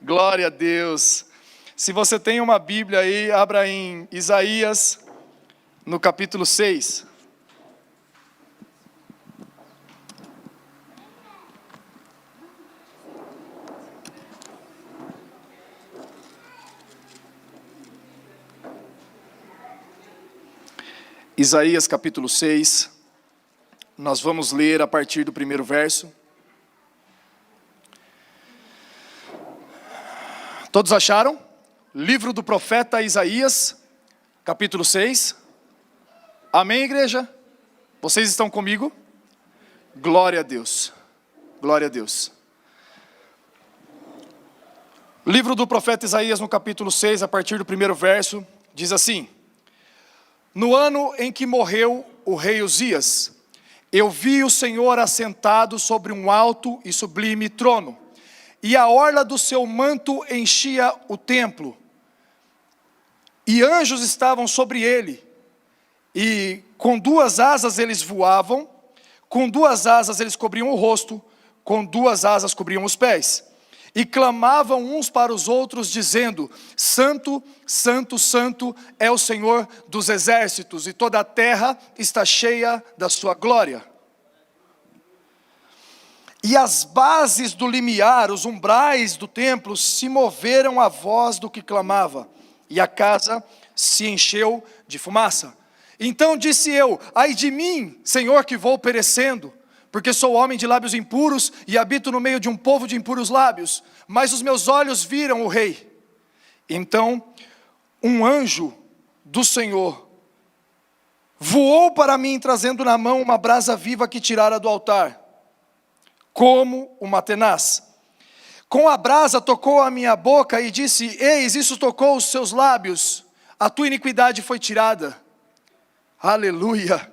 Glória a Deus. Se você tem uma Bíblia aí, abra em Isaías, no capítulo 6. Isaías capítulo 6, nós vamos ler a partir do primeiro verso. Todos acharam? Livro do profeta Isaías, capítulo 6. Amém, igreja? Vocês estão comigo? Glória a Deus. Glória a Deus. Livro do profeta Isaías, no capítulo 6, a partir do primeiro verso, diz assim: No ano em que morreu o rei Uzias, eu vi o Senhor assentado sobre um alto e sublime trono, e a orla do seu manto enchia o templo, e anjos estavam sobre ele, e com duas asas eles voavam, com duas asas eles cobriam o rosto, com duas asas cobriam os pés, e clamavam uns para os outros, dizendo: Santo, Santo, Santo é o Senhor dos exércitos, e toda a terra está cheia da sua glória. E as bases do limiar, os umbrais do templo, se moveram à voz do que clamava, e a casa se encheu de fumaça. Então disse eu: ai de mim, Senhor, que vou perecendo, porque sou homem de lábios impuros e habito no meio de um povo de impuros lábios. Mas os meus olhos viram o rei. Então um anjo do Senhor voou para mim, trazendo na mão uma brasa viva que tirara do altar, como uma tenaz. Com a brasa tocou a minha boca e disse: eis, isso tocou os seus lábios, a tua iniquidade foi tirada. Aleluia.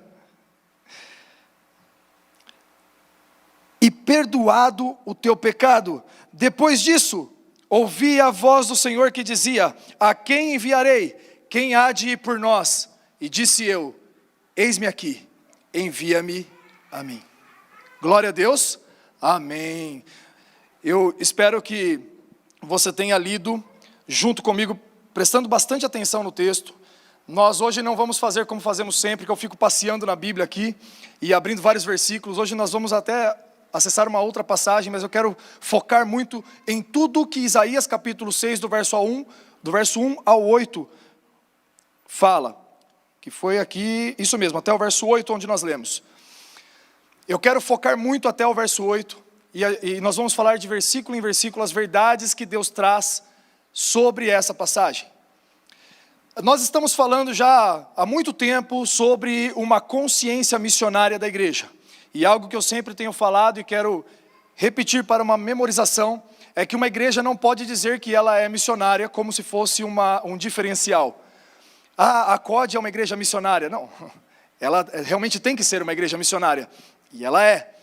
E perdoado o teu pecado. Depois disso, ouvi a voz do Senhor que dizia: a quem enviarei? Quem há de ir por nós? E disse eu: eis-me aqui, envia-me a mim. Glória a Deus. Amém. Eu espero que você tenha lido junto comigo, prestando bastante atenção no texto. Nós hoje não vamos fazer como fazemos sempre, que eu fico passeando na Bíblia aqui e abrindo vários versículos. Hoje nós vamos até acessar uma outra passagem, mas eu quero focar muito em tudo que Isaías capítulo 6, do verso 1 ao 8, fala. Que foi aqui, isso mesmo, até o verso 8, onde nós lemos. Eu quero focar muito até o verso 8, e nós vamos falar de versículo em versículo as verdades que Deus traz sobre essa passagem. Nós estamos falando já há muito tempo sobre uma consciência missionária da igreja. E algo que eu sempre tenho falado e quero repetir para uma memorização, é que uma igreja não pode dizer que ela é missionária como se fosse um diferencial. A COD é uma igreja missionária. Não, ela realmente tem que ser uma igreja missionária. E ela é.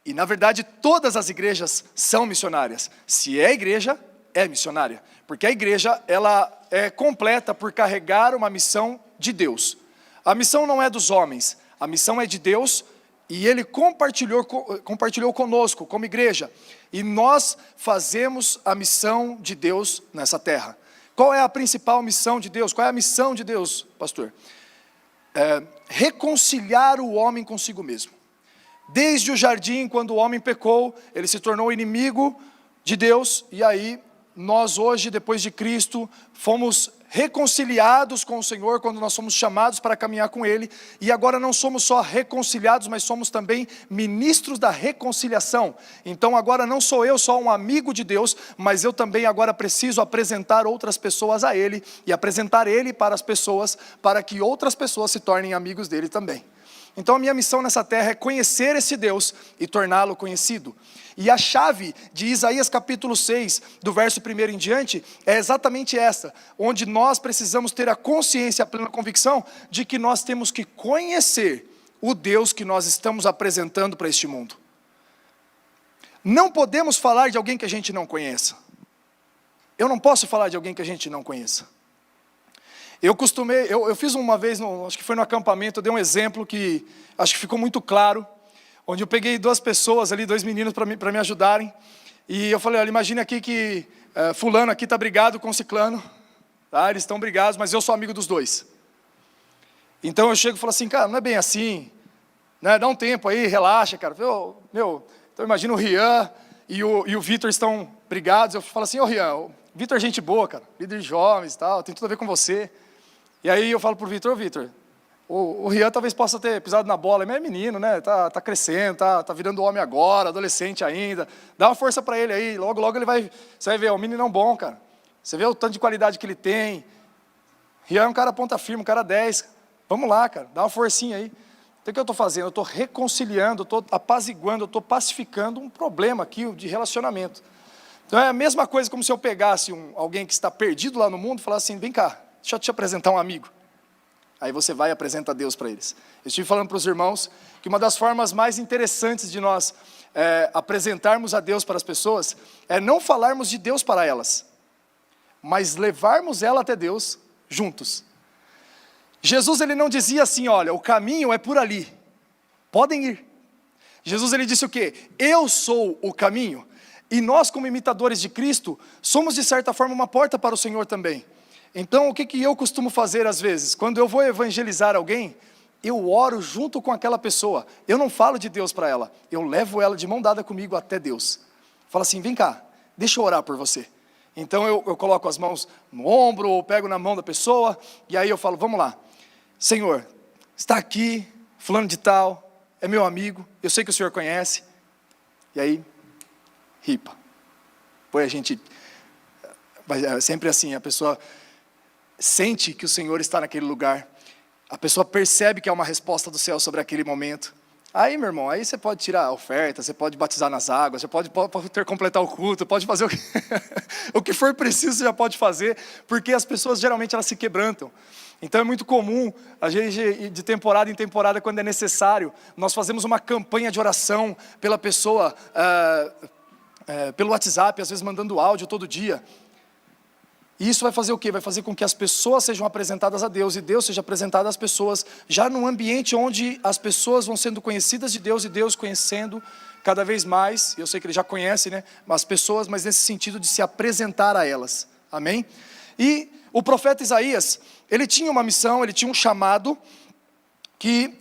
E na verdade todas as igrejas são missionárias. Se é igreja, é missionária. Porque a igreja, ela é completa por carregar uma missão de Deus. A missão não é dos homens, a missão é de Deus, e Ele compartilhou conosco, como igreja. E nós fazemos a missão de Deus nessa terra. Qual é a principal missão de Deus? Qual é a missão de Deus, pastor? Reconciliar o homem consigo mesmo. Desde o jardim, quando o homem pecou, ele se tornou inimigo de Deus, e aí nós hoje, depois de Cristo, fomos reconciliados com o Senhor, quando nós somos chamados para caminhar com Ele, e agora não somos só reconciliados, mas somos também ministros da reconciliação. Então agora não sou eu só um amigo de Deus, mas eu também agora preciso apresentar outras pessoas a Ele, e apresentar Ele para as pessoas, para que outras pessoas se tornem amigos dEle também. Então a minha missão nessa terra é conhecer esse Deus e torná-lo conhecido. E a chave de Isaías capítulo 6, do verso 1 em diante, é exatamente essa, onde nós precisamos ter a consciência, a plena convicção, de que nós temos que conhecer o Deus que nós estamos apresentando para este mundo. Não podemos falar de alguém que a gente não conheça. Eu não posso falar de alguém que a gente não conheça. Eu fiz uma vez, acho que foi no acampamento, eu dei um exemplo que acho que ficou muito claro, onde eu peguei duas pessoas ali, dois meninos para me ajudarem, e eu falei: olha, imagine aqui que fulano aqui está brigado com ciclano, tá? Eles estão brigados, mas eu sou amigo dos dois. Então eu chego e falo assim, cara, não é bem assim, né? Dá um tempo aí, relaxa, cara. Então imagina o Rian e o Vitor estão brigados, eu falo assim, Rian, o Vitor é gente boa, cara, líder de jovens e tal, tem tudo a ver com você. E aí eu falo pro Vitor, Vitor, o Rian talvez possa ter pisado na bola, mas é menino, né? Tá crescendo, tá virando homem agora, adolescente ainda. Dá uma força para ele aí, logo ele você vai ver, é um meninão bom, cara. Você vê o tanto de qualidade que ele tem. Rian é um cara ponta firme, um cara 10. Vamos lá, cara, dá uma forcinha aí. Então o que eu estou fazendo? Eu estou reconciliando, eu estou apaziguando, eu estou pacificando um problema aqui de relacionamento. Então é a mesma coisa como se eu pegasse alguém que está perdido lá no mundo e falasse assim, vem cá, deixa eu te apresentar um amigo. Aí você vai e apresenta Deus para eles. Eu estive falando para os irmãos que uma das formas mais interessantes de nós apresentarmos a Deus para as pessoas é não falarmos de Deus para elas, mas levarmos ela até Deus juntos. Jesus ele não dizia assim, olha, o caminho é por ali, podem ir. Jesus ele disse o quê? Eu sou o caminho. E nós como imitadores de Cristo, somos de certa forma uma porta para o Senhor também. Então o que eu costumo fazer às vezes? Quando eu vou evangelizar alguém, eu oro junto com aquela pessoa. Eu não falo de Deus para ela, eu levo ela de mão dada comigo até Deus. Falo assim, vem cá, deixa eu orar por você. Então eu coloco as mãos no ombro, ou pego na mão da pessoa, e aí eu falo, vamos lá. Senhor, está aqui, fulano de tal, é meu amigo, eu sei que o Senhor conhece. E aí, ripa. Pois a gente, é sempre assim, a pessoa sente que o Senhor está naquele lugar, a pessoa percebe que há uma resposta do céu sobre aquele momento. Aí, meu irmão, aí você pode tirar a oferta, você pode batizar nas águas, você pode completar o culto, pode fazer o que, o que for preciso, você já pode fazer, porque as pessoas geralmente elas se quebrantam. Então é muito comum, a gente de temporada em temporada, quando é necessário, nós fazemos uma campanha de oração pela pessoa, pelo WhatsApp, às vezes mandando áudio todo dia. E isso vai fazer o quê? Vai fazer com que as pessoas sejam apresentadas a Deus, e Deus seja apresentado às pessoas, já num ambiente onde as pessoas vão sendo conhecidas de Deus, e Deus conhecendo cada vez mais, eu sei que Ele já conhece, né, as pessoas, mas nesse sentido de se apresentar a elas, amém? E o profeta Isaías, ele tinha uma missão, ele tinha um chamado, que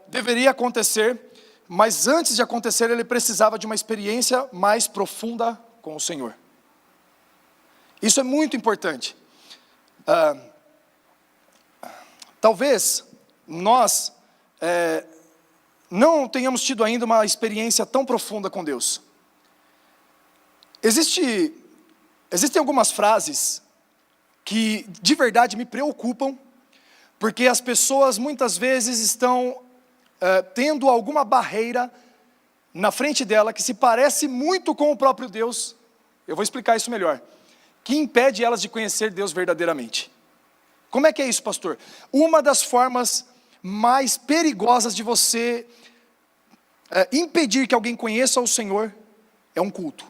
deveria acontecer, mas antes de acontecer, ele precisava de uma experiência mais profunda com o Senhor. Isso é muito importante. Talvez nós não tenhamos tido ainda uma experiência tão profunda com Deus. Existem algumas frases que de verdade me preocupam, porque as pessoas muitas vezes estão tendo alguma barreira na frente dela que se parece muito com o próprio Deus. Eu vou explicar isso melhor. Que impede elas de conhecer Deus verdadeiramente. Como é que é isso, pastor? Uma das formas mais perigosas de você impedir que alguém conheça o Senhor é um culto.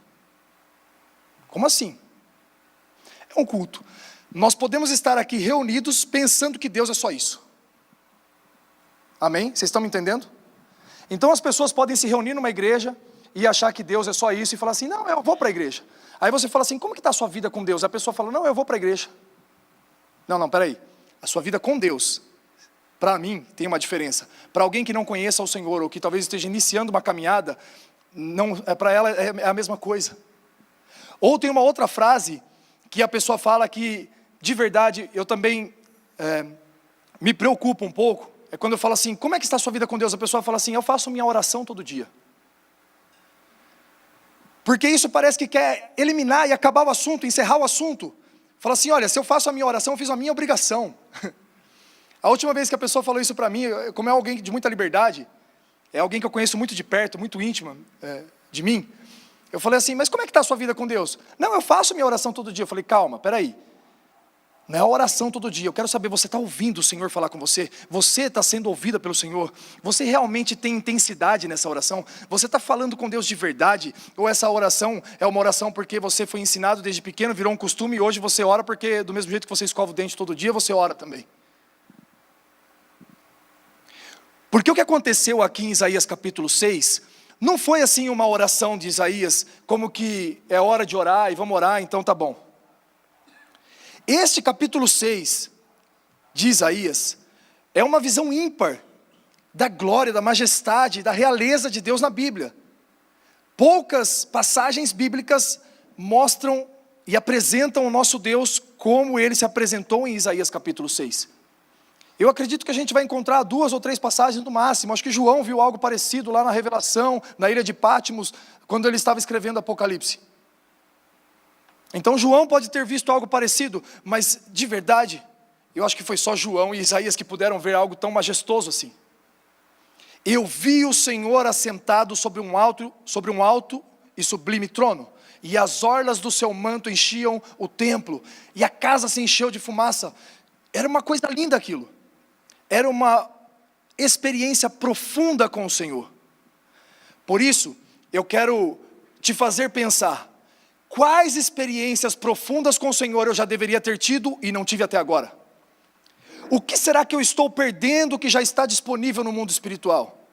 Como assim? É um culto. Nós podemos estar aqui reunidos pensando que Deus é só isso. Amém? Vocês estão me entendendo? Então as pessoas podem se reunir numa igreja e achar que Deus é só isso e falar assim, não, eu vou para a igreja. Aí você fala assim, como que está a sua vida com Deus? A pessoa fala, não, eu vou para a igreja. Não, peraí. A sua vida com Deus, para mim, tem uma diferença. Para alguém que não conheça o Senhor, ou que talvez esteja iniciando uma caminhada, para ela é a mesma coisa. Ou tem uma outra frase, que a pessoa fala que, de verdade, eu também me preocupo um pouco, é quando eu falo assim, como é que está a sua vida com Deus? A pessoa fala assim, eu faço minha oração todo dia. Porque isso parece que quer eliminar e acabar o assunto, encerrar o assunto. Fala assim, olha, se eu faço a minha oração, eu fiz a minha obrigação. A última vez que a pessoa falou isso para mim, como é alguém de muita liberdade, é alguém que eu conheço muito de perto, muito íntima de mim, eu falei assim, mas como é que está a sua vida com Deus? Não, eu faço minha oração todo dia. Eu falei, calma, peraí. Não é a oração todo dia, eu quero saber, você está ouvindo o Senhor falar com você? Você está sendo ouvida pelo Senhor? Você realmente tem intensidade nessa oração? Você está falando com Deus de verdade? Ou essa oração é uma oração porque você foi ensinado desde pequeno, virou um costume e hoje você ora porque do mesmo jeito que você escova o dente todo dia, você ora também? Porque o que aconteceu aqui em Isaías capítulo 6, Não foi assim uma oração de Isaías, como que é hora de orar e vamos orar, então tá bom. Este capítulo 6 de Isaías é uma visão ímpar da glória, da majestade, da realeza de Deus na Bíblia. Poucas passagens bíblicas mostram e apresentam o nosso Deus como Ele se apresentou em Isaías capítulo 6. Eu acredito que a gente vai encontrar 2 ou 3 passagens no máximo. Acho que João viu algo parecido lá na Revelação, na ilha de Patmos, quando ele estava escrevendo Apocalipse. Então João pode ter visto algo parecido, mas de verdade, eu acho que foi só João e Isaías que puderam ver algo tão majestoso assim. Eu vi o Senhor assentado sobre um alto e sublime trono, e as orlas do seu manto enchiam o templo, e a casa se encheu de fumaça. Era uma coisa linda aquilo. Era uma experiência profunda com o Senhor. Por isso, eu quero te fazer pensar, quais experiências profundas com o Senhor eu já deveria ter tido e não tive até agora? O que será que eu estou perdendo que já está disponível no mundo espiritual?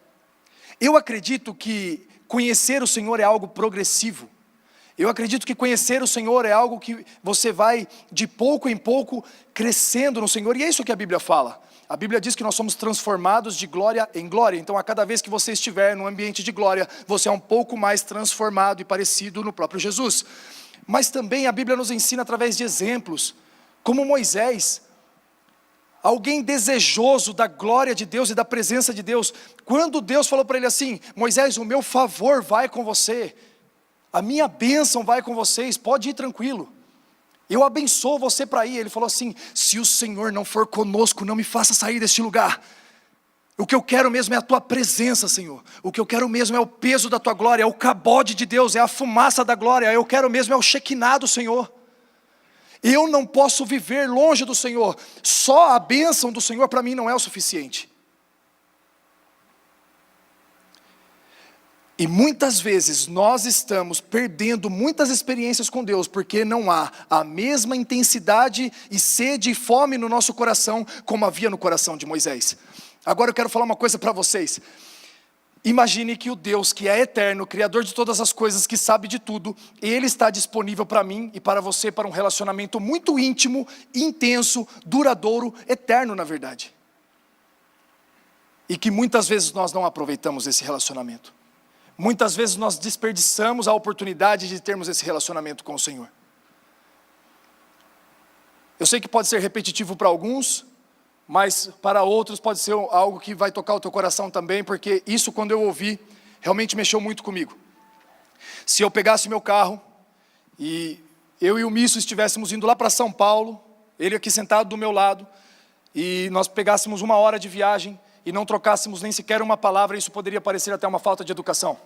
Eu acredito que conhecer o Senhor é algo progressivo. Eu acredito que conhecer o Senhor é algo que você vai de pouco em pouco crescendo no Senhor, e é isso que a Bíblia fala. A Bíblia diz que nós somos transformados de glória em glória, então a cada vez que você estiver num ambiente de glória, você é um pouco mais transformado e parecido no próprio Jesus. Mas também a Bíblia nos ensina através de exemplos, como Moisés, alguém desejoso da glória de Deus e da presença de Deus. Quando Deus falou para ele assim: Moisés, o meu favor vai com você, a minha bênção vai com vocês, pode ir tranquilo, eu abençoo você para ir. Ele falou assim: se o Senhor não for conosco, não me faça sair deste lugar. O que eu quero mesmo é a tua presença, Senhor. O que eu quero mesmo é o peso da tua glória, é o cabode de Deus, é a fumaça da glória. Eu quero mesmo é o Shekinah do Senhor. Eu não posso viver longe do Senhor. Só a bênção do Senhor para mim não é o suficiente. E muitas vezes nós estamos perdendo muitas experiências com Deus, porque não há a mesma intensidade e sede e fome no nosso coração, como havia no coração de Moisés. Agora eu quero falar uma coisa para vocês. Imagine que o Deus que é eterno, Criador de todas as coisas, que sabe de tudo, Ele está disponível para mim e para você, para um relacionamento muito íntimo, intenso, duradouro, eterno na verdade. E que muitas vezes nós não aproveitamos esse relacionamento. Muitas vezes nós desperdiçamos a oportunidade de termos esse relacionamento com o Senhor. Eu sei que pode ser repetitivo para alguns, mas para outros pode ser algo que vai tocar o teu coração também, porque isso, quando eu ouvi, realmente mexeu muito comigo. Se eu pegasse meu carro e eu e o Misso estivéssemos indo lá para São Paulo, ele aqui sentado do meu lado, e nós pegássemos 1 hora de viagem e não trocássemos nem sequer uma palavra, isso poderia parecer até uma falta de educação.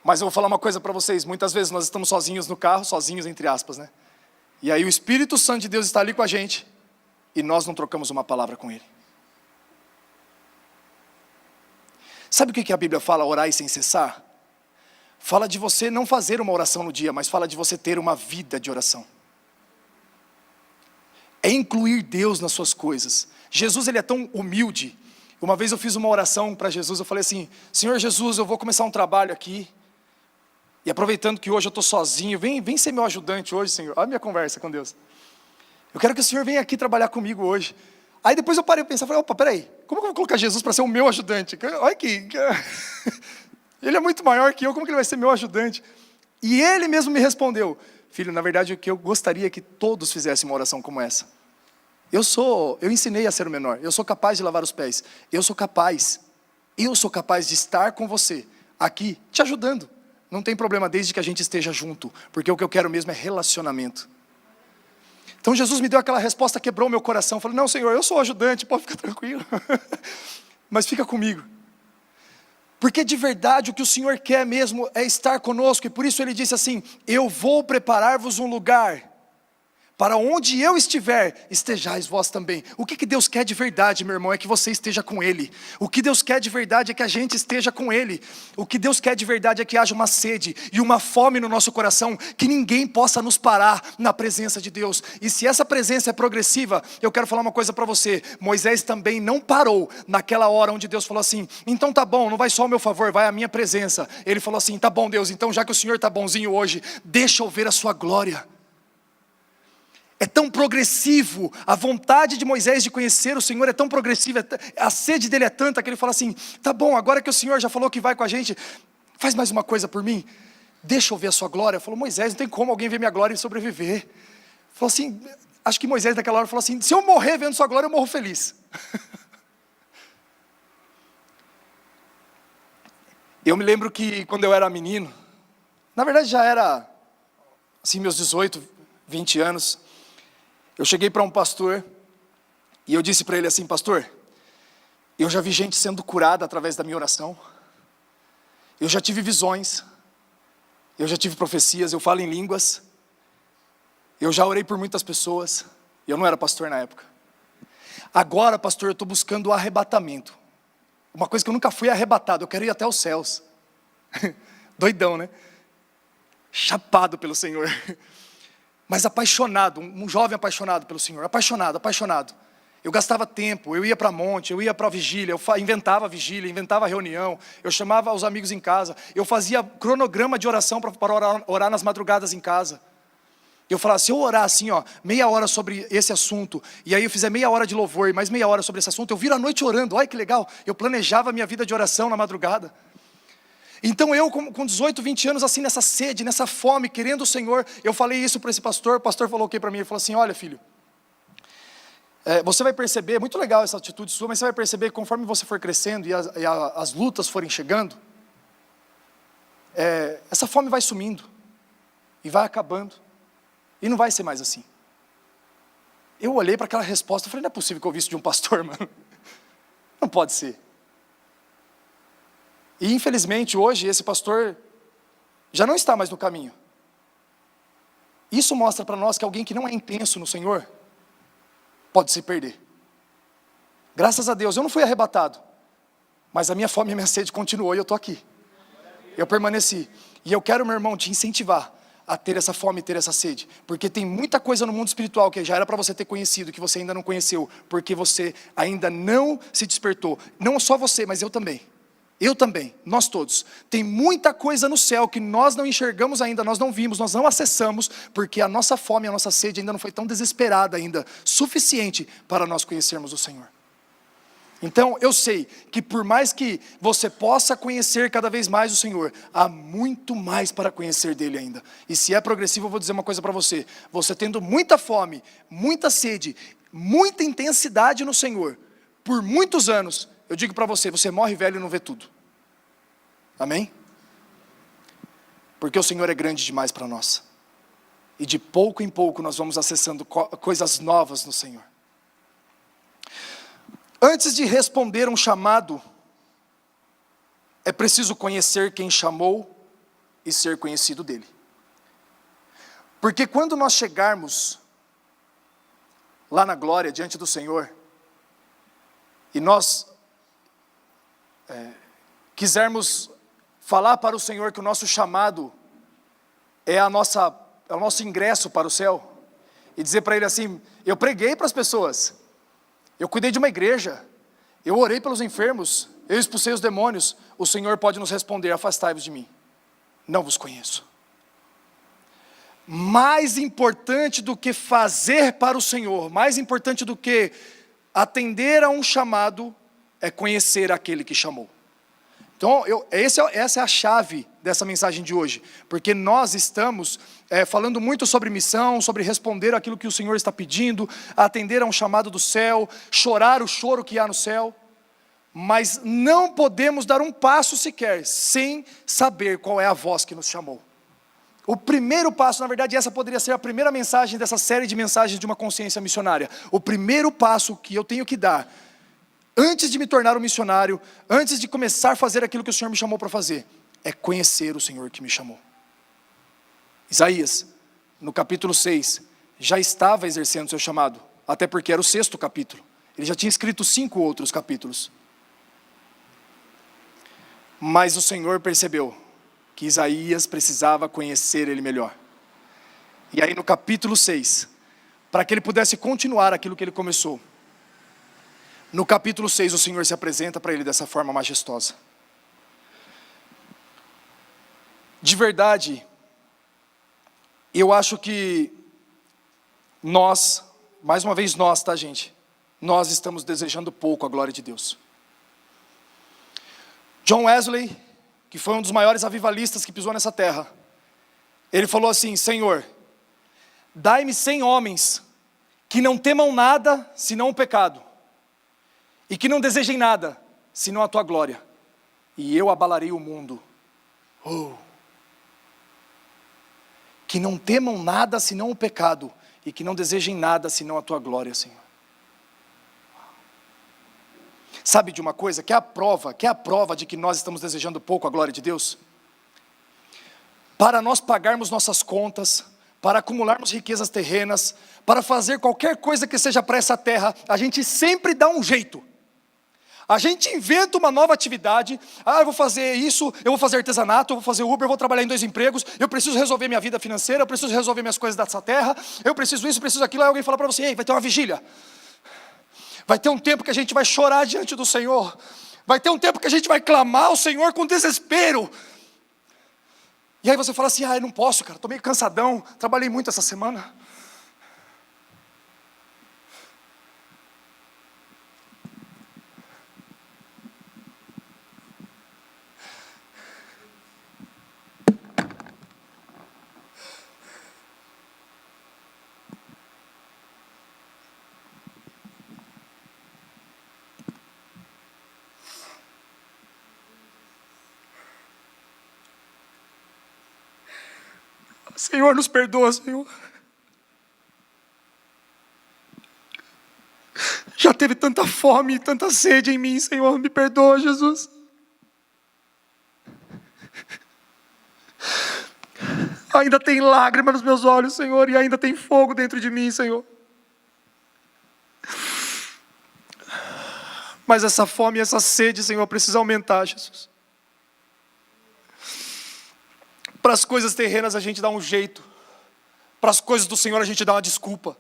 Mas eu vou falar uma coisa para vocês: muitas vezes nós estamos sozinhos no carro, sozinhos entre aspas, né? E aí o Espírito Santo de Deus está ali com a gente, e nós não trocamos uma palavra com Ele. Sabe o que a Bíblia fala, orai sem cessar? Fala de você não fazer uma oração no dia, mas fala de você ter uma vida de oração. É incluir Deus nas suas coisas. Jesus, Ele é tão humilde. Uma vez eu fiz uma oração para Jesus, eu falei assim: Senhor Jesus, eu vou começar um trabalho aqui, e aproveitando que hoje eu estou sozinho, vem ser meu ajudante hoje, Senhor. Olha a minha conversa com Deus. Eu quero que o Senhor venha aqui trabalhar comigo hoje. Aí depois eu parei a pensar, falei: opa, peraí, como que eu vou colocar Jesus para ser o meu ajudante? Olha aqui, Ele é muito maior que eu, como que Ele vai ser meu ajudante? E Ele mesmo me respondeu: filho, na verdade o que eu gostaria é que todos fizessem uma oração como essa. Eu ensinei a ser o menor, eu sou capaz de lavar os pés, eu sou capaz de estar com você, aqui, te ajudando. Não tem problema, desde que a gente esteja junto, porque o que eu quero mesmo é relacionamento. Então Jesus me deu aquela resposta, quebrou meu coração. Falei: não, Senhor, eu sou o ajudante, pode ficar tranquilo. Mas fica comigo. Porque de verdade o que o Senhor quer mesmo é estar conosco. E por isso Ele disse assim: eu vou preparar-vos um lugar. para onde eu estiver, estejais vós também. O que Deus quer de verdade, meu irmão, é que você esteja com Ele. O que Deus quer de verdade é que a gente esteja com Ele. O que Deus quer de verdade é que haja uma sede e uma fome no nosso coração, que ninguém possa nos parar na presença de Deus. E se essa presença é progressiva, eu quero falar uma coisa para você. Moisés também não parou naquela hora onde Deus falou assim: então tá bom, não vai só o meu favor, vai a minha presença. Ele falou assim: tá bom, Deus, então já que o Senhor tá bonzinho hoje, deixa eu ver a sua glória. É tão progressivo, a vontade de Moisés de conhecer o Senhor é tão progressiva, a sede dele é tanta que ele fala assim: tá bom, agora que o Senhor já falou que vai com a gente, faz mais uma coisa por mim, deixa eu ver a sua glória. Falou: Moisés, não tem como alguém ver minha glória e sobreviver. Falou assim, acho que Moisés naquela hora falou assim: se eu morrer vendo sua glória, eu morro feliz. Eu me lembro que quando eu era menino, na verdade já era assim meus 18, 20 anos, eu cheguei para um pastor e eu disse para ele assim: pastor, eu já vi gente sendo curada através da minha oração, eu já tive visões, eu já tive profecias, eu falo em línguas, eu já orei por muitas pessoas, eu não era pastor na época. Agora, pastor, eu estou buscando o arrebatamento. Uma coisa que eu nunca fui arrebatado, eu quero ir até os céus. Doidão, né? Chapado pelo Senhor. Mas apaixonado, um jovem apaixonado pelo Senhor, apaixonado. Eu gastava tempo, eu ia para monte, eu ia para vigília, eu inventava vigília, inventava reunião, eu chamava os amigos em casa, eu fazia cronograma de oração para orar nas madrugadas em casa. Eu falava, se eu orar assim, ó, meia hora sobre esse assunto, e aí eu fizer meia hora de louvor e mais meia hora sobre esse assunto, eu viro a noite orando, olha que legal, eu planejava a minha vida de oração na madrugada. Então eu com 18, 20 anos assim, nessa sede, nessa fome, querendo o Senhor, eu falei isso para esse pastor, o pastor falou o que para mim? Ele falou assim: olha filho, você vai perceber, muito legal essa atitude sua, mas você vai perceber que conforme você for crescendo e as lutas forem chegando, essa fome vai sumindo, e vai acabando, e não vai ser mais assim. Eu olhei para aquela resposta e falei: não é possível que eu ouvi isso de um pastor, mano. Não pode ser. E infelizmente hoje esse pastor já não está mais no caminho. Isso mostra para nós que alguém que não é intenso no Senhor pode se perder. Graças a Deus eu não fui arrebatado, mas a minha fome e a minha sede continuou e eu estou aqui. Eu permaneci. E eu quero, meu irmão, te incentivar a ter essa fome e ter essa sede, porque tem muita coisa no mundo espiritual que já era para você ter conhecido, que você ainda não conheceu, porque você ainda não se despertou. Não só você, mas eu também. Eu também, nós todos. Tem muita coisa no céu que nós não enxergamos ainda, nós não vimos, nós não acessamos, porque a nossa fome, a nossa sede ainda não foi tão desesperada ainda, suficiente para nós conhecermos o Senhor. Então eu sei que por mais que você possa conhecer cada vez mais o Senhor, há muito mais para conhecer dele ainda. E se é progressivo, eu vou dizer uma coisa para você: você tendo muita fome, muita sede, muita intensidade no Senhor, por muitos anos, eu digo para você, você morre velho e não vê tudo. Amém? Porque o Senhor é grande demais para nós. E de pouco em pouco nós vamos acessando coisas novas no Senhor. Antes de responder um chamado, é preciso conhecer quem chamou e ser conhecido dele. Porque quando nós chegarmos lá na glória, diante do Senhor, e nós quisermos falar para o Senhor que o nosso chamado é o nosso ingresso para o céu, e dizer para Ele assim: eu preguei para as pessoas, eu cuidei de uma igreja, eu orei pelos enfermos, eu expulsei os demônios, o Senhor pode nos responder: afastai-vos de mim, não vos conheço. Mais importante do que fazer para o Senhor, mais importante do que atender a um chamado, é conhecer aquele que chamou. Então, essa é a chave dessa mensagem de hoje, porque nós estamos falando muito sobre missão, sobre responder aquilo que o Senhor está pedindo, atender a um chamado do céu, chorar o choro que há no céu, mas não podemos dar um passo sequer, sem saber qual é a voz que nos chamou. O primeiro passo, na verdade, essa poderia ser a primeira mensagem dessa série de mensagens de uma consciência missionária. O primeiro passo que eu tenho que dar, antes de me tornar um missionário, antes de começar a fazer aquilo que o Senhor me chamou para fazer, é conhecer o Senhor que me chamou. Isaías, no capítulo 6, já estava exercendo seu chamado, até porque era o 6º capítulo. Ele já tinha escrito 5 outros capítulos. Mas o Senhor percebeu que Isaías precisava conhecer ele melhor. E aí no capítulo 6, para que ele pudesse continuar aquilo que ele começou, no capítulo 6 o Senhor se apresenta para ele dessa forma majestosa. De verdade, eu acho que nós, mais uma vez nós, tá gente? Nós estamos desejando pouco a glória de Deus. John Wesley, que foi um dos maiores avivalistas que pisou nessa terra, ele falou assim: Senhor, dai-me 100 homens que não temam nada senão o pecado, e que não desejem nada senão a tua glória, e eu abalarei o mundo. Que não temam nada senão o pecado, e que não desejem nada senão a tua glória, Senhor. Sabe de uma coisa, que é a prova de que nós estamos desejando pouco a glória de Deus? Para nós pagarmos nossas contas, para acumularmos riquezas terrenas, para fazer qualquer coisa que seja para essa terra, a gente sempre dá um jeito. A gente inventa uma nova atividade. Eu vou fazer isso, eu vou fazer artesanato, eu vou fazer Uber, eu vou trabalhar em 2 empregos, eu preciso resolver minha vida financeira, eu preciso resolver minhas coisas dessa terra, eu preciso isso, preciso aquilo. Aí alguém fala para você: ei, vai ter uma vigília. Vai ter um tempo que a gente vai chorar diante do Senhor. Vai ter um tempo que a gente vai clamar ao Senhor com desespero. E aí você fala assim: eu não posso, cara, estou meio cansadão, trabalhei muito essa semana. Senhor, nos perdoa, Senhor. Já teve tanta fome e tanta sede em mim, Senhor, me perdoa, Jesus. Ainda tem lágrima nos meus olhos, Senhor, e ainda tem fogo dentro de mim, Senhor. Mas essa fome e essa sede, Senhor, precisa aumentar, Jesus. Para as coisas terrenas a gente dá um jeito, para as coisas do Senhor a gente dá uma desculpa.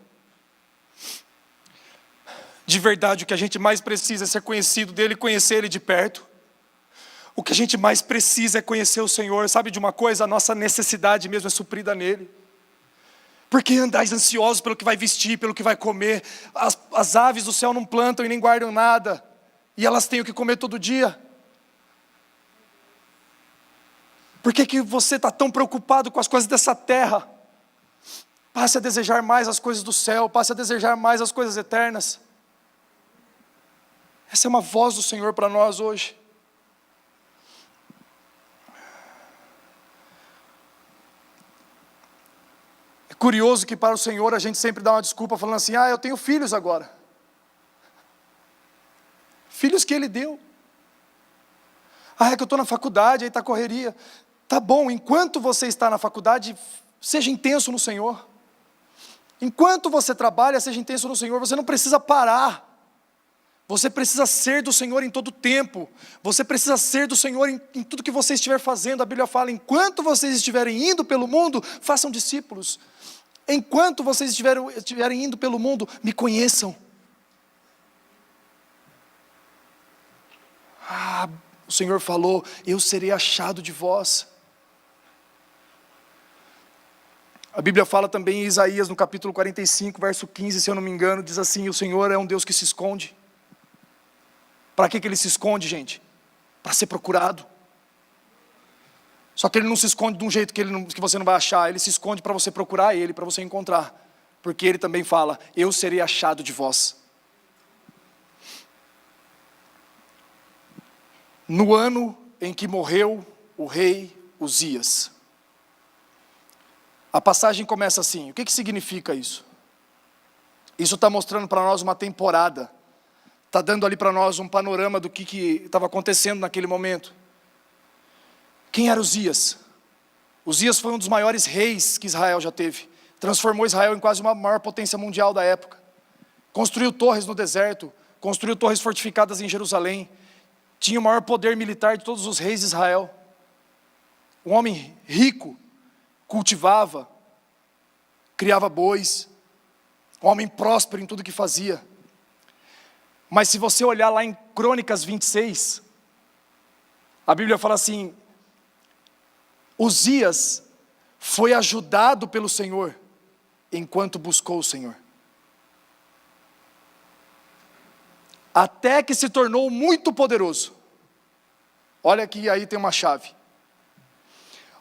De verdade, o que a gente mais precisa é ser conhecido dEle, conhecer Ele de perto. O que a gente mais precisa é conhecer o Senhor. Sabe de uma coisa? A nossa necessidade mesmo é suprida nele. Porque andais ansiosos pelo que vai vestir, pelo que vai comer. As aves do céu não plantam e nem guardam nada, e elas têm o que comer todo dia. Por que você está tão preocupado com as coisas dessa terra? Passe a desejar mais as coisas do céu, passe a desejar mais as coisas eternas. Essa é uma voz do Senhor para nós hoje. É curioso que para o Senhor a gente sempre dá uma desculpa falando assim: eu tenho filhos agora. Filhos que Ele deu. É que eu estou na faculdade, aí está correria. Tá bom, enquanto você está na faculdade, seja intenso no Senhor. Enquanto você trabalha, seja intenso no Senhor. Você não precisa parar. Você precisa ser do Senhor em todo tempo. Você precisa ser do Senhor em tudo que você estiver fazendo. A Bíblia fala: enquanto vocês estiverem indo pelo mundo, façam discípulos. Enquanto vocês estiverem indo pelo mundo, me conheçam. O Senhor falou: eu serei achado de vós. A Bíblia fala também em Isaías, no capítulo 45, verso 15, se eu não me engano, diz assim: o Senhor é um Deus que se esconde. Para que Ele se esconde, gente? Para ser procurado. Só que Ele não se esconde de um jeito que você não vai achar. Ele se esconde para você procurar Ele, para você encontrar. Porque Ele também fala: eu serei achado de vós. No ano em que morreu o rei Uzias. A passagem começa assim. O que significa isso? Isso está mostrando para nós uma temporada. Está dando ali para nós um panorama do que estava acontecendo naquele momento. Quem era Uzias? Uzias foi um dos maiores reis que Israel já teve. transformou Israel em quase uma maior potência mundial da época. Construiu torres no deserto, construiu torres fortificadas em Jerusalém, tinha o maior poder militar de todos os reis de Israel. Um homem rico, cultivava, criava bois, um homem próspero em tudo que fazia. Mas se você olhar lá em Crônicas 26, a Bíblia fala assim: Uzias foi ajudado pelo Senhor, enquanto buscou o Senhor, até que se tornou muito poderoso. Olha que aí tem uma chave.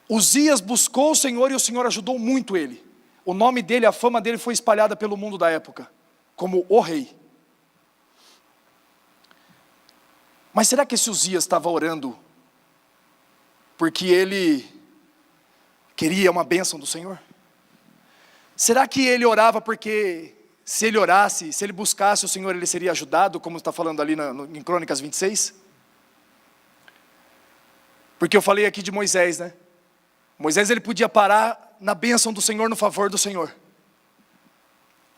Uzias buscou o Senhor e o Senhor ajudou muito ele. O nome dele, a fama dele foi espalhada pelo mundo da época, como o rei. Mas será que esse Uzias estava orando porque ele queria uma bênção do Senhor? Será que ele orava porque se ele orasse, se ele buscasse o Senhor, ele seria ajudado, como está falando ali em Crônicas 26? Porque eu falei aqui de Moisés, né? Moisés, ele podia parar na bênção do Senhor, no favor do Senhor.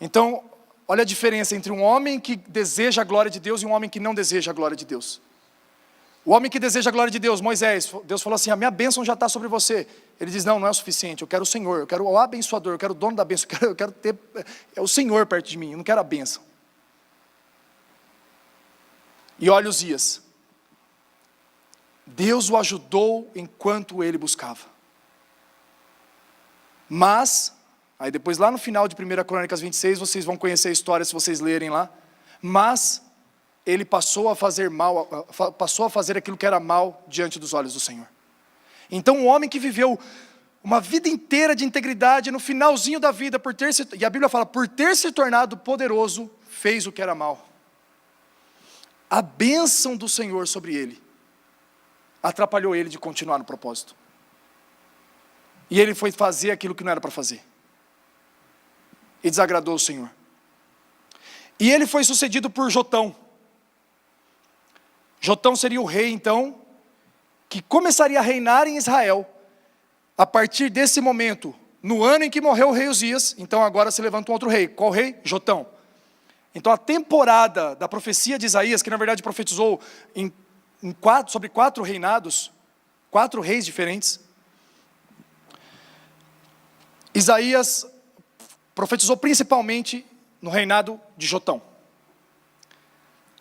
Então, olha a diferença entre um homem que deseja a glória de Deus e um homem que não deseja a glória de Deus. O homem que deseja a glória de Deus, Moisés, Deus falou assim: a minha bênção já está sobre você. Ele diz: não é o suficiente, eu quero o Senhor, eu quero o abençoador, eu quero o dono da bênção, eu quero ter o Senhor perto de mim, eu não quero a bênção. E olha Uzias, Deus o ajudou enquanto ele buscava. Mas, aí depois lá no final de 1 Crônicas 26, vocês vão conhecer a história se vocês lerem lá, mas ele passou a fazer mal, passou a fazer aquilo que era mal diante dos olhos do Senhor. Então um homem que viveu uma vida inteira de integridade, no finalzinho da vida, e a Bíblia fala, por ter se tornado poderoso, fez o que era mal. A bênção do Senhor sobre ele atrapalhou ele de continuar no propósito. E ele foi fazer aquilo que não era para fazer. E desagradou o Senhor. E ele foi sucedido por Jotão. Jotão seria o rei, então, que começaria a reinar em Israel, a partir desse momento, no ano em que morreu o rei Uzias. Então agora se levanta um outro rei. Qual rei? Jotão. Então a temporada da profecia de Isaías, que na verdade profetizou sobre 4 reinados, 4 reis diferentes, Isaías profetizou principalmente no reinado de Jotão.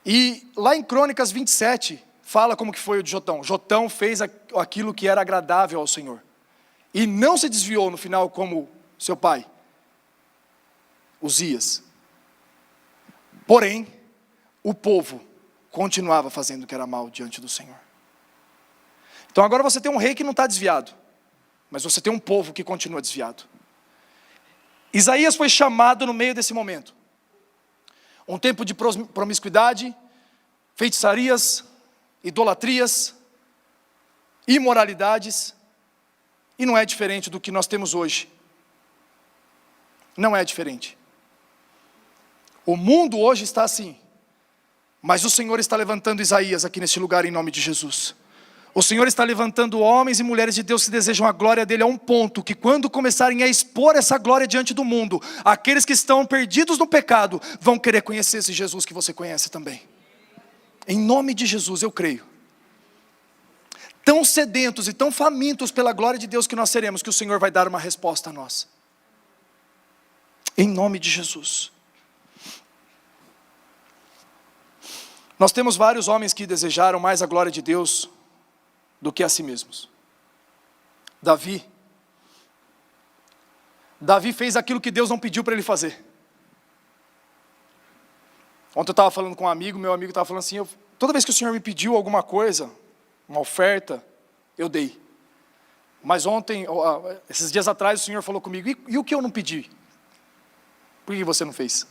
E lá em Crônicas 27, fala como que foi o de Jotão. Jotão fez aquilo que era agradável ao Senhor. E não se desviou no final como seu pai, Uzias. Porém, o povo continuava fazendo o que era mal diante do Senhor. Então agora você tem um rei que não está desviado, mas você tem um povo que continua desviado. Isaías foi chamado no meio desse momento. Um tempo de promiscuidade, feitiçarias, idolatrias, imoralidades, e não é diferente do que nós temos hoje. Não é diferente. O mundo hoje está assim, mas o Senhor está levantando Isaías aqui nesse lugar em nome de Jesus. O Senhor está levantando homens e mulheres de Deus que desejam a glória dele a um ponto que quando começarem a expor essa glória diante do mundo, aqueles que estão perdidos no pecado vão querer conhecer esse Jesus que você conhece também. Em nome de Jesus eu creio. Tão sedentos e tão famintos pela glória de Deus que nós seremos, que o Senhor vai dar uma resposta a nós. Em nome de Jesus. Nós temos vários homens que desejaram mais a glória de Deus do que a si mesmos. Davi fez aquilo que Deus não pediu para ele fazer. Ontem eu estava falando com um amigo, meu amigo estava falando assim, toda vez que o Senhor me pediu alguma coisa, uma oferta, eu dei. Mas ontem, esses dias atrás, o Senhor falou comigo, e o que eu não pedi? Por que você não fez?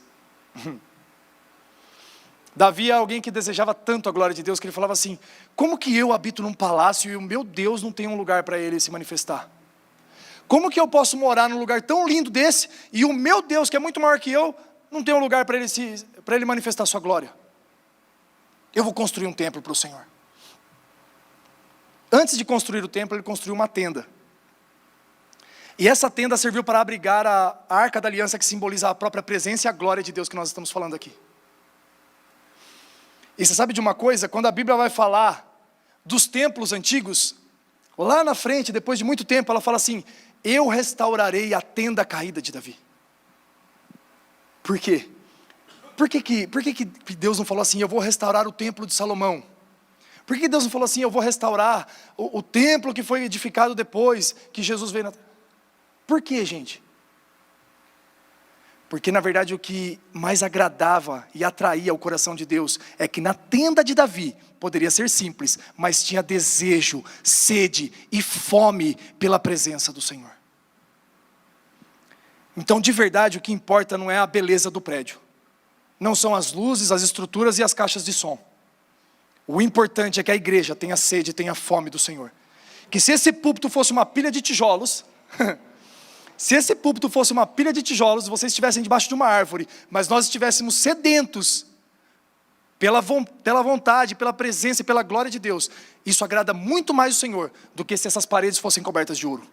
Davi é alguém que desejava tanto a glória de Deus, que ele falava assim, como que eu habito num palácio e o meu Deus não tem um lugar para ele se manifestar? Como que eu posso morar num lugar tão lindo desse, e o meu Deus, que é muito maior que eu, não tem um lugar para ele manifestar a sua glória? Eu vou construir um templo para o Senhor. Antes de construir o templo, ele construiu uma tenda. E essa tenda serviu para abrigar a arca da aliança, que simboliza a própria presença e a glória de Deus que nós estamos falando aqui. E você sabe de uma coisa? Quando a Bíblia vai falar dos templos antigos, lá na frente, depois de muito tempo, ela fala assim: eu restaurarei a tenda caída de Davi. Por quê? Por que Deus não falou assim: eu vou restaurar o templo de Salomão? Por que Deus não falou assim: eu vou restaurar o templo que foi edificado depois que Jesus veio na terra? Por quê, gente? Porque na verdade o que mais agradava e atraía o coração de Deus é que na tenda de Davi poderia ser simples, mas tinha desejo, sede e fome pela presença do Senhor. Então de verdade o que importa não é a beleza do prédio, não são as luzes, as estruturas e as caixas de som. O importante é que a igreja tenha sede, tenha fome do Senhor. Que se esse púlpito fosse uma pilha de tijolos se esse púlpito fosse uma pilha de tijolos, vocês estivessem debaixo de uma árvore, mas nós estivéssemos sedentos pela vontade, pela presença e pela glória de Deus, isso agrada muito mais o Senhor do que se essas paredes fossem cobertas de ouro.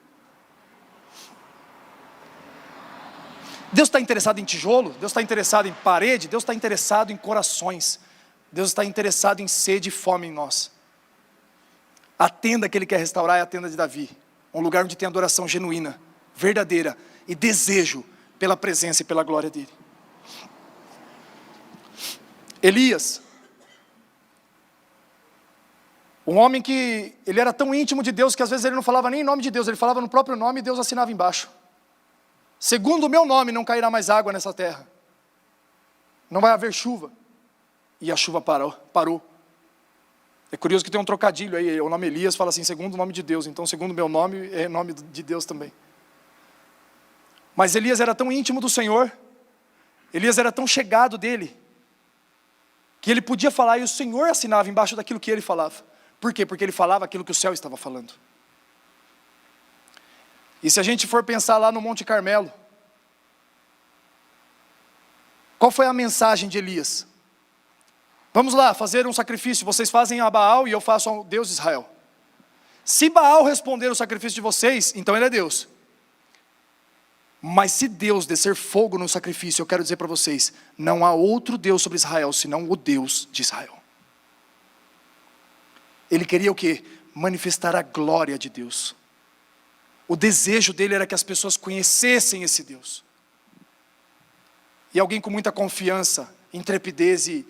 Deus está interessado em tijolo, Deus está interessado em parede, Deus está interessado em corações, Deus está interessado em sede e fome em nós. A tenda que Ele quer restaurar é a tenda de Davi, um lugar onde tem adoração genuína, verdadeira e desejo pela presença e pela glória dele. Elias, um homem que ele era tão íntimo de Deus que às vezes ele não falava nem em nome de Deus, ele falava no próprio nome e Deus assinava embaixo: segundo o meu nome não cairá mais água nessa terra, não vai haver chuva. E a chuva parou. É curioso que tem um trocadilho aí, o nome Elias fala assim: segundo o nome de Deus, então segundo o meu nome é nome de Deus também. Mas Elias era tão íntimo do Senhor, Elias era tão chegado dele, que ele podia falar e o Senhor assinava embaixo daquilo que ele falava. Por quê? Porque ele falava aquilo que o céu estava falando. E se a gente for pensar lá no Monte Carmelo, qual foi a mensagem de Elias? Vamos lá, fazer um sacrifício, vocês fazem a Baal e eu faço ao Deus de Israel. Se Baal responder o sacrifício de vocês, então ele é Deus. Mas se Deus descer fogo no sacrifício, eu quero dizer para vocês, não há outro Deus sobre Israel, senão o Deus de Israel. Ele queria o quê? Manifestar a glória de Deus. O desejo dele era que as pessoas conhecessem esse Deus. E alguém com muita confiança, intrepidez e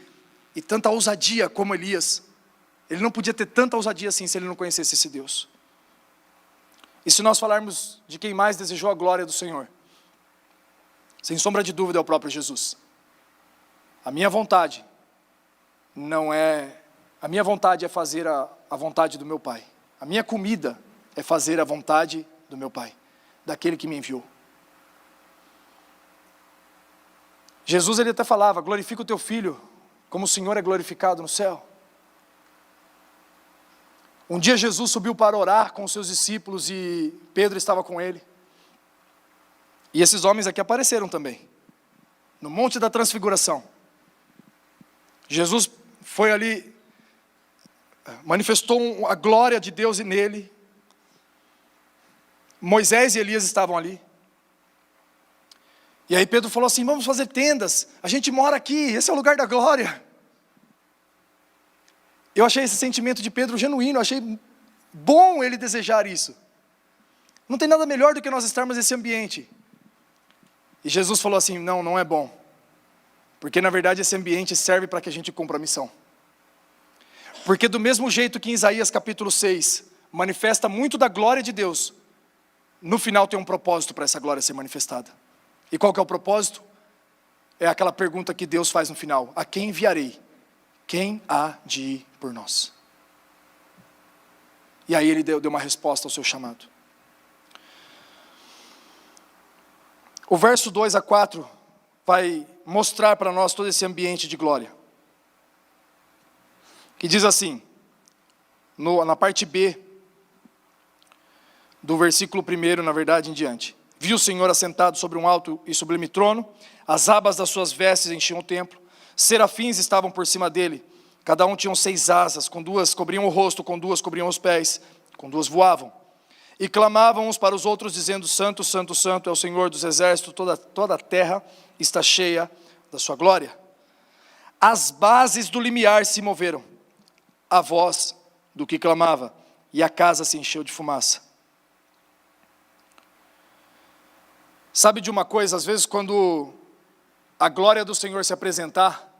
tanta ousadia como Elias, ele não podia ter tanta ousadia assim se ele não conhecesse esse Deus. E se nós falarmos de quem mais desejou a glória do Senhor, sem sombra de dúvida é o próprio Jesus. A minha vontade é fazer a vontade do meu Pai. A minha comida é fazer a vontade do meu Pai, daquele que me enviou. Jesus ele até falava: glorifica o teu filho, como o Senhor é glorificado no céu. Um dia Jesus subiu para orar com os seus discípulos e Pedro estava com ele. E esses homens aqui apareceram também, no Monte da Transfiguração. Jesus foi ali, manifestou a glória de Deus nele. Moisés e Elias estavam ali. E aí Pedro falou assim: vamos fazer tendas, a gente mora aqui, esse é o lugar da glória. Eu achei esse sentimento de Pedro genuíno, achei bom ele desejar isso. Não tem nada melhor do que nós estarmos nesse ambiente. E Jesus falou assim: não é bom. Porque na verdade esse ambiente serve para que a gente cumpra a missão. Porque do mesmo jeito que em Isaías capítulo 6, manifesta muito da glória de Deus, no final tem um propósito para essa glória ser manifestada. E qual que é o propósito? É aquela pergunta que Deus faz no final: a quem enviarei? Quem há de ir por nós? E aí ele deu uma resposta ao seu chamado. O verso 2 a 4 vai mostrar para nós todo esse ambiente de glória. Que diz assim, na parte B, do versículo 1, na verdade, em diante. Viu o Senhor assentado sobre um alto e sublime trono, as abas das suas vestes enchiam o templo, serafins estavam por cima dele, cada um tinha 6 asas, com 2 cobriam o rosto, com 2 cobriam os pés, com 2 voavam. E clamavam uns para os outros, dizendo: Santo, Santo, Santo é o Senhor dos exércitos, toda a terra está cheia da sua glória. As bases do limiar se moveram, a voz do que clamava, e a casa se encheu de fumaça. Sabe de uma coisa, às vezes quando a glória do Senhor se apresentar,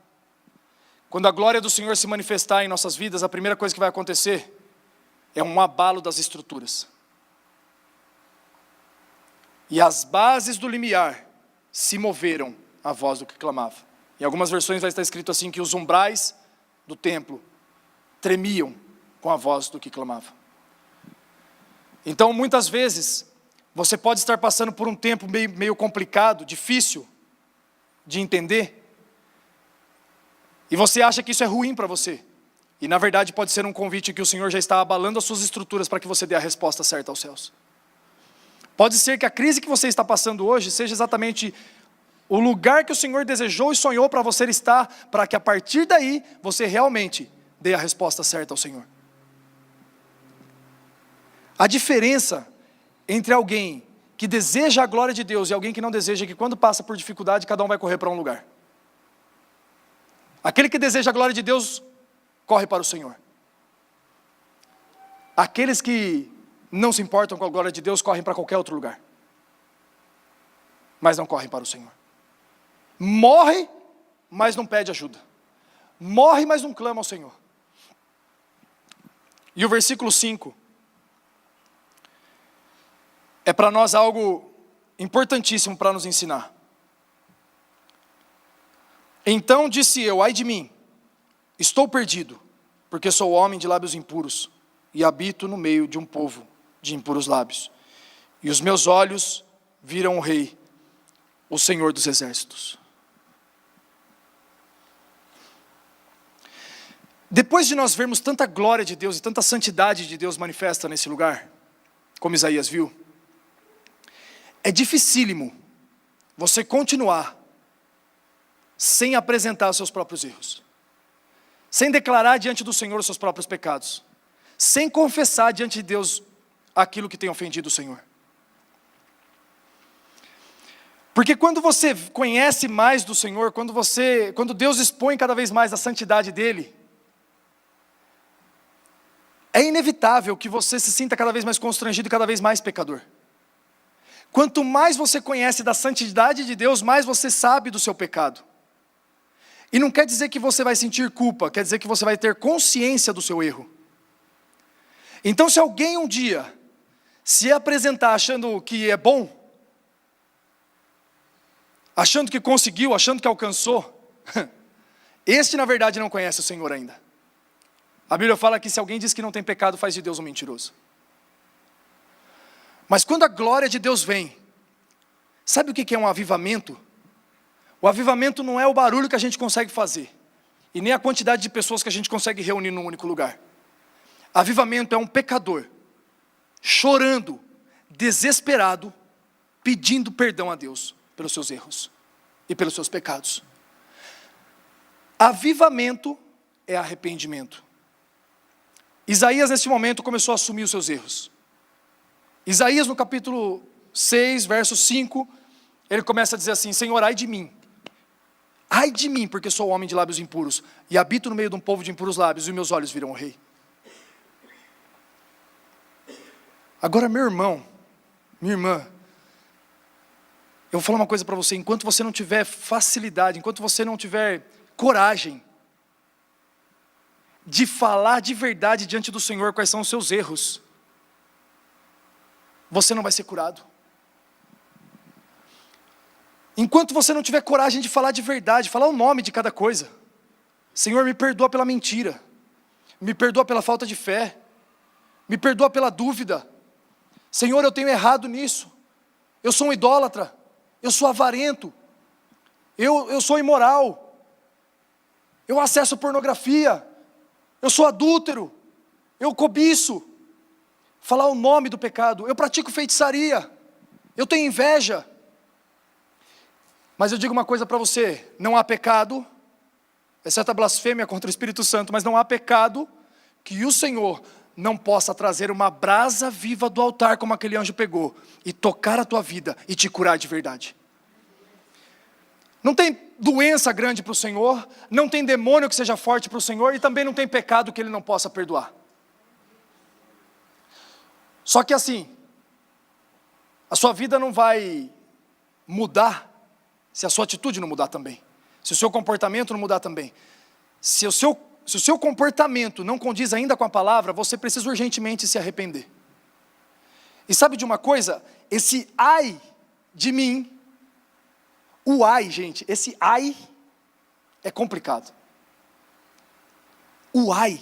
quando a glória do Senhor se manifestar em nossas vidas, a primeira coisa que vai acontecer é um abalo das estruturas. E as bases do limiar se moveram à voz do que clamava. Em algumas versões vai estar escrito assim, que os umbrais do templo tremiam com a voz do que clamava. Então, muitas vezes, você pode estar passando por um tempo meio complicado, difícil de entender, e você acha que isso é ruim para você. E na verdade pode ser um convite que o Senhor já está abalando as suas estruturas para que você dê a resposta certa aos céus. Pode ser que a crise que você está passando hoje seja exatamente o lugar que o Senhor desejou e sonhou para você estar, para que a partir daí você realmente dê a resposta certa ao Senhor. A diferença entre alguém que deseja a glória de Deus e alguém que não deseja é que quando passa por dificuldade, cada um vai correr para um lugar. Aquele que deseja a glória de Deus, corre para o Senhor. Aqueles que não se importam com a glória de Deus, correm para qualquer outro lugar. Mas não correm para o Senhor. Morre, mas não pede ajuda. Morre, mas não clama ao Senhor. E o versículo 5 é para nós algo importantíssimo para nos ensinar. Então disse eu: ai de mim, estou perdido, porque sou homem de lábios impuros, e habito no meio de um povo de impuros lábios. E os meus olhos viram o Rei, o Senhor dos exércitos. Depois de nós vermos tanta glória de Deus e tanta santidade de Deus manifesta nesse lugar, como Isaías viu, é dificílimo você continuar sem apresentar os seus próprios erros, sem declarar diante do Senhor os seus próprios pecados, sem confessar diante de Deus aquilo que tem ofendido o Senhor. Porque quando você conhece mais do Senhor, quando Deus expõe cada vez mais a santidade dEle, é inevitável que você se sinta cada vez mais constrangido e cada vez mais pecador. Quanto mais você conhece da santidade de Deus, mais você sabe do seu pecado. E não quer dizer que você vai sentir culpa, quer dizer que você vai ter consciência do seu erro. Então, se alguém um dia se apresentar achando que é bom, achando que conseguiu, achando que alcançou, este na verdade não conhece o Senhor ainda. A Bíblia fala que se alguém diz que não tem pecado, faz de Deus um mentiroso. Mas quando a glória de Deus vem, sabe o que é um avivamento? O avivamento não é o barulho que a gente consegue fazer, e nem a quantidade de pessoas que a gente consegue reunir num único lugar. Avivamento é um pecador, chorando, desesperado, pedindo perdão a Deus pelos seus erros e pelos seus pecados. Avivamento é arrependimento. Isaías nesse momento começou a assumir os seus erros. Isaías no capítulo 6, verso 5, ele começa a dizer assim: Senhor, ai de mim, porque sou homem de lábios impuros, e habito no meio de um povo de impuros lábios, e meus olhos viram o Rei. Agora, meu irmão, minha irmã, eu vou falar uma coisa para você: enquanto você não tiver facilidade, enquanto você não tiver coragem de falar de verdade diante do Senhor quais são os seus erros, você não vai ser curado. Enquanto você não tiver coragem de falar de verdade, falar o nome de cada coisa: Senhor, me perdoa pela mentira, me perdoa pela falta de fé, me perdoa pela dúvida. Senhor, eu tenho errado nisso, eu sou um idólatra, eu sou avarento, eu sou imoral, eu acesso pornografia, eu sou adúltero, eu cobiço. Falar o nome do pecado: eu pratico feitiçaria, eu tenho inveja. Mas eu digo uma coisa para você: não há pecado, exceto a blasfêmia contra o Espírito Santo, mas não há pecado que o Senhor não possa trazer uma brasa viva do altar, como aquele anjo pegou, e tocar a tua vida e te curar de verdade. Não tem doença grande para o Senhor, não tem demônio que seja forte para o Senhor, e também não tem pecado que Ele não possa perdoar. Só que assim, a sua vida não vai mudar se a sua atitude não mudar também, se o seu comportamento não mudar também. Se o seu comportamento não condiz ainda com a palavra, você precisa urgentemente se arrepender. E sabe de uma coisa? Esse ai de mim, o ai, gente, esse ai é complicado. O ai,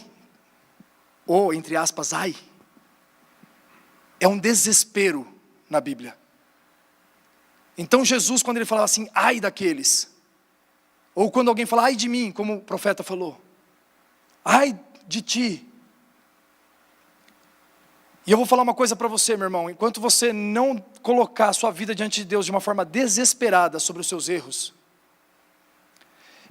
ou entre aspas, ai, é um desespero na Bíblia. Então Jesus, quando ele falava assim, ai daqueles, ou quando alguém fala, ai de mim, como o profeta falou, ai de ti. E eu vou falar uma coisa para você, meu irmão, enquanto você não colocar a sua vida diante de Deus de uma forma desesperada sobre os seus erros,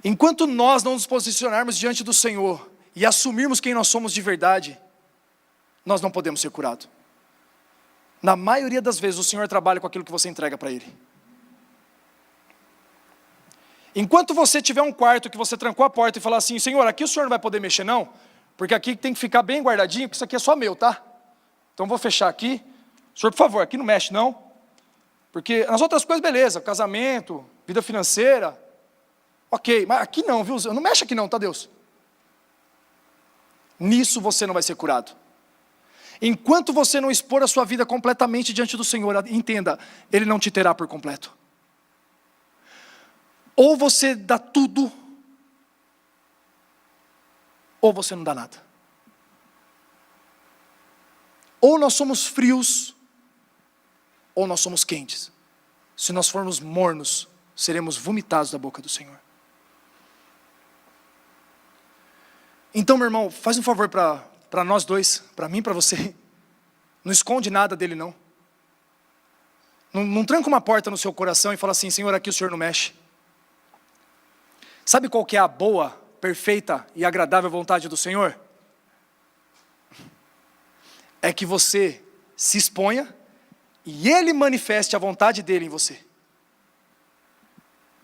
enquanto nós não nos posicionarmos diante do Senhor e assumirmos quem nós somos de verdade, nós não podemos ser curados. Na maioria das vezes o Senhor trabalha com aquilo que você entrega para Ele. Enquanto você tiver um quarto que você trancou a porta e falar assim, Senhor, aqui o Senhor não vai poder mexer não, porque aqui tem que ficar bem guardadinho, porque isso aqui é só meu, tá? Então vou fechar aqui. Senhor, por favor, aqui não mexe não. Porque nas outras coisas, beleza, casamento, vida financeira, ok, mas aqui não, viu? Não mexe aqui não, tá Deus? Nisso você não vai ser curado. Enquanto você não expor a sua vida completamente diante do Senhor, entenda, Ele não te terá por completo. Ou você dá tudo, ou você não dá nada. Ou nós somos frios, ou nós somos quentes. Se nós formos mornos, seremos vomitados da boca do Senhor. Então, meu irmão, faz um favor para nós dois, para mim e para você. Não esconde nada dele, não. Não tranca uma porta no seu coração e fala assim, Senhor, aqui o Senhor não mexe. Sabe qual que é a boa, perfeita e agradável vontade do Senhor? É que você se exponha e Ele manifeste a vontade dEle em você.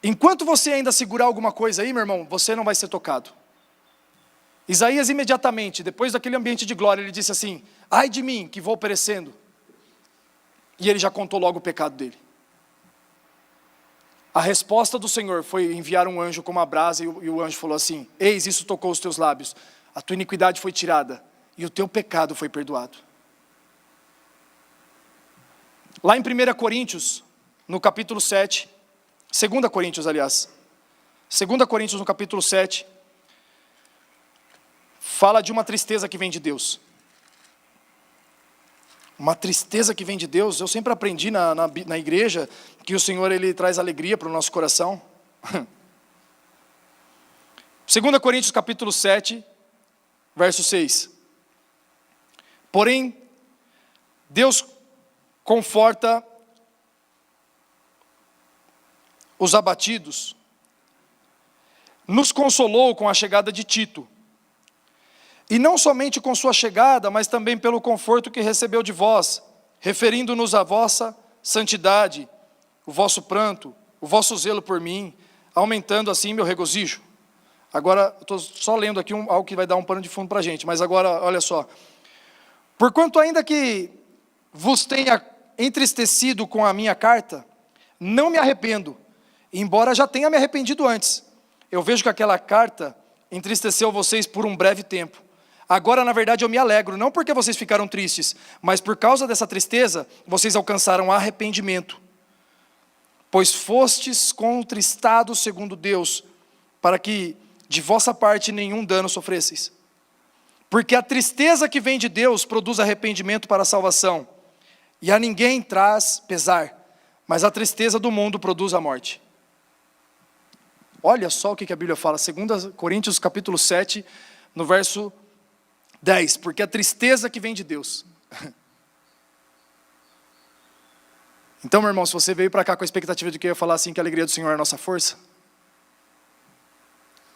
Enquanto você ainda segurar alguma coisa aí, meu irmão, você não vai ser tocado. Isaías imediatamente, depois daquele ambiente de glória, ele disse assim, ai de mim que vou perecendo. E ele já contou logo o pecado dele. A resposta do Senhor foi enviar um anjo com uma brasa, e o anjo falou assim, eis, isso tocou os teus lábios, a tua iniquidade foi tirada, e o teu pecado foi perdoado. Lá em 1 Coríntios, no capítulo 7, 2 Coríntios, aliás, 2 Coríntios no capítulo 7, fala de uma tristeza que vem de Deus. Uma tristeza que vem de Deus. Eu sempre aprendi na igreja que o Senhor, Ele traz alegria para o nosso coração. 2 Coríntios capítulo 7, verso 6. Porém, Deus conforta os abatidos, nos consolou com a chegada de Tito, e não somente com sua chegada, mas também pelo conforto que recebeu de vós, referindo-nos à vossa santidade, o vosso pranto, o vosso zelo por mim, aumentando assim meu regozijo. Agora, estou só lendo aqui algo que vai dar um pano de fundo para a gente, mas agora, olha só. Porquanto ainda que vos tenha entristecido com a minha carta, não me arrependo, embora já tenha me arrependido antes. Eu vejo que aquela carta entristeceu vocês por um breve tempo. Agora, na verdade, eu me alegro, não porque vocês ficaram tristes, mas por causa dessa tristeza, vocês alcançaram arrependimento. Pois fostes contristados segundo Deus, para que de vossa parte nenhum dano sofresseis. Porque a tristeza que vem de Deus produz arrependimento para a salvação, e a ninguém traz pesar, mas a tristeza do mundo produz a morte. Olha só o que a Bíblia fala, 2 Coríntios capítulo 7, no verso 10, porque a tristeza que vem de Deus. Então, meu irmão, se você veio para cá com a expectativa de que eu ia falar assim, que a alegria do Senhor é a nossa força,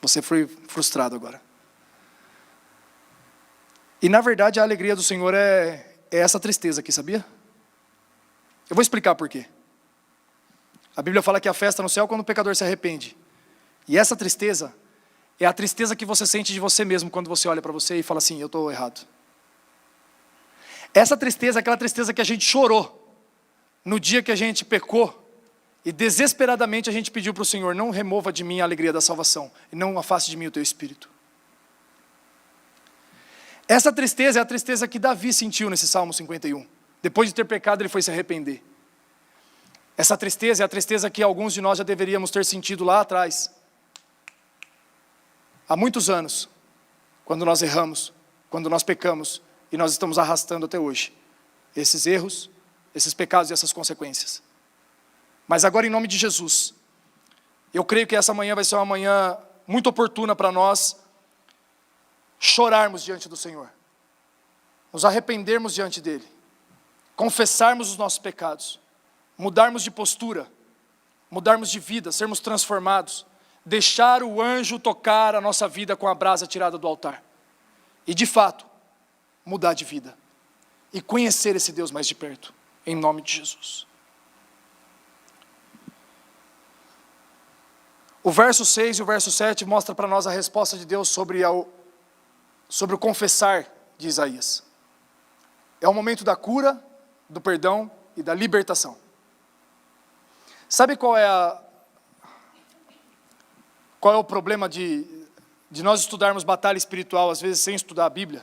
você foi frustrado agora. E na verdade a alegria do Senhor é essa tristeza aqui, sabia? Eu vou explicar por quê. A Bíblia fala que a festa no céu é quando o pecador se arrepende. E essa tristeza é a tristeza que você sente de você mesmo quando você olha para você e fala assim, eu estou errado. Essa tristeza é aquela tristeza que a gente chorou no dia que a gente pecou e desesperadamente a gente pediu para o Senhor, não remova de mim a alegria da salvação e não afaste de mim o teu espírito. Essa tristeza é a tristeza que Davi sentiu nesse Salmo 51. Depois de ter pecado, ele foi se arrepender. Essa tristeza é a tristeza que alguns de nós já deveríamos ter sentido lá atrás. Há muitos anos, quando nós erramos, quando nós pecamos, e nós estamos arrastando até hoje esses erros, esses pecados e essas consequências. Mas agora, em nome de Jesus, eu creio que essa manhã vai ser uma manhã muito oportuna para nós chorarmos diante do Senhor, nos arrependermos diante dEle, confessarmos os nossos pecados, mudarmos de postura, mudarmos de vida, sermos transformados, deixar o anjo tocar a nossa vida com a brasa tirada do altar. E de fato, mudar de vida. E conhecer esse Deus mais de perto. Em nome de Jesus. O verso 6 e o verso 7 mostra para nós a resposta de Deus sobre o confessar de Isaías. É o momento da cura, do perdão e da libertação. Sabe qual é o problema de nós estudarmos batalha espiritual, às vezes sem estudar a Bíblia,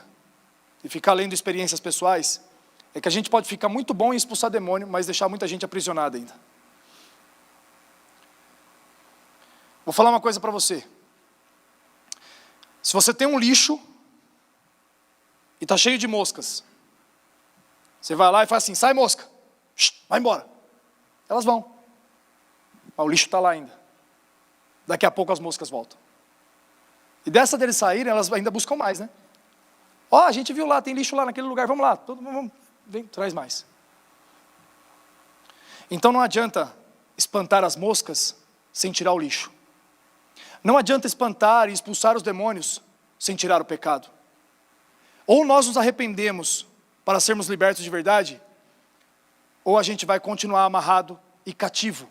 e ficar lendo experiências pessoais? É que a gente pode ficar muito bom em expulsar demônio, mas deixar muita gente aprisionada ainda. Vou falar uma coisa para você. Se você tem um lixo e está cheio de moscas, você vai lá e fala assim, sai mosca, vai embora. Elas vão. Mas o lixo está lá ainda. Daqui a pouco as moscas voltam. E dessa deles saírem, elas ainda buscam mais, né? Ó, a gente viu lá, tem lixo lá naquele lugar, vamos lá, todo mundo, vem, traz mais. Então não adianta espantar as moscas sem tirar o lixo. Não adianta espantar e expulsar os demônios sem tirar o pecado. Ou nós nos arrependemos para sermos libertos de verdade, ou a gente vai continuar amarrado e cativo,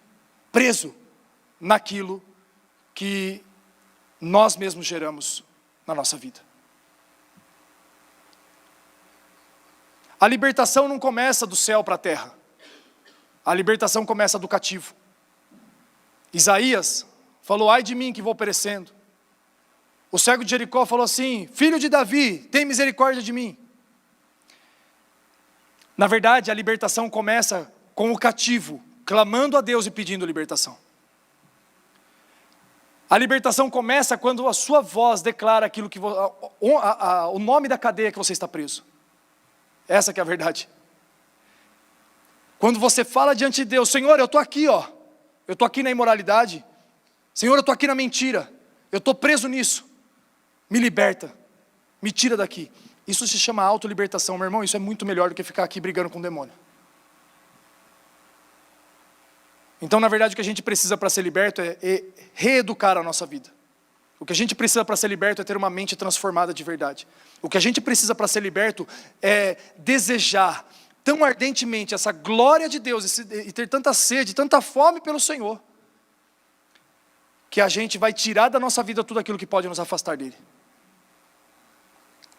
preso naquilo que nós mesmos geramos na nossa vida. A libertação não começa do céu para a terra. A libertação começa do cativo. Isaías falou, ai de mim que vou perecendo. O cego de Jericó falou assim, filho de Davi, tem misericórdia de mim. Na verdade, a libertação começa com o cativo, clamando a Deus e pedindo libertação. A libertação começa quando a sua voz declara aquilo que o nome da cadeia que você está preso. Essa que é a verdade. Quando você fala diante de Deus, Senhor, eu estou aqui, ó. Eu estou aqui na imoralidade. Senhor, eu estou aqui na mentira. Eu estou preso nisso. Me liberta. Me tira daqui. Isso se chama autolibertação, meu irmão. Isso é muito melhor do que ficar aqui brigando com o demônio. Então, na verdade, o que a gente precisa para ser liberto é reeducar a nossa vida. O que a gente precisa para ser liberto é ter uma mente transformada de verdade. O que a gente precisa para ser liberto é desejar tão ardentemente essa glória de Deus e ter tanta sede, tanta fome pelo Senhor, que a gente vai tirar da nossa vida tudo aquilo que pode nos afastar dele.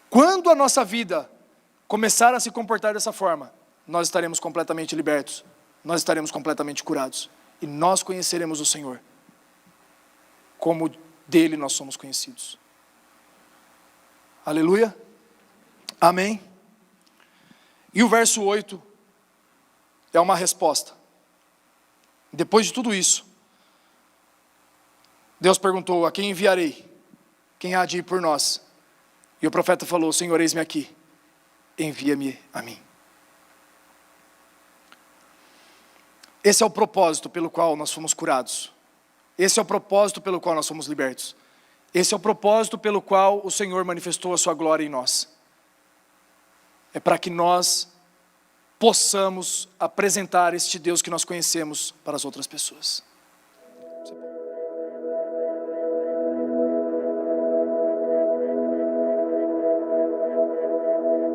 Quando a nossa vida começar a se comportar dessa forma, nós estaremos completamente libertos, nós estaremos completamente curados, e nós conheceremos o Senhor, como dele nós somos conhecidos. Aleluia. Amém. E o verso 8 é uma resposta. Depois de tudo isso, Deus perguntou, a quem enviarei? Quem há de ir por nós? E o profeta falou, Senhor, eis-me aqui, envia-me a mim. Esse é o propósito pelo qual nós fomos curados. Esse é o propósito pelo qual nós fomos libertos. Esse é o propósito pelo qual o Senhor manifestou a sua glória em nós. É para que nós possamos apresentar este Deus que nós conhecemos para as outras pessoas.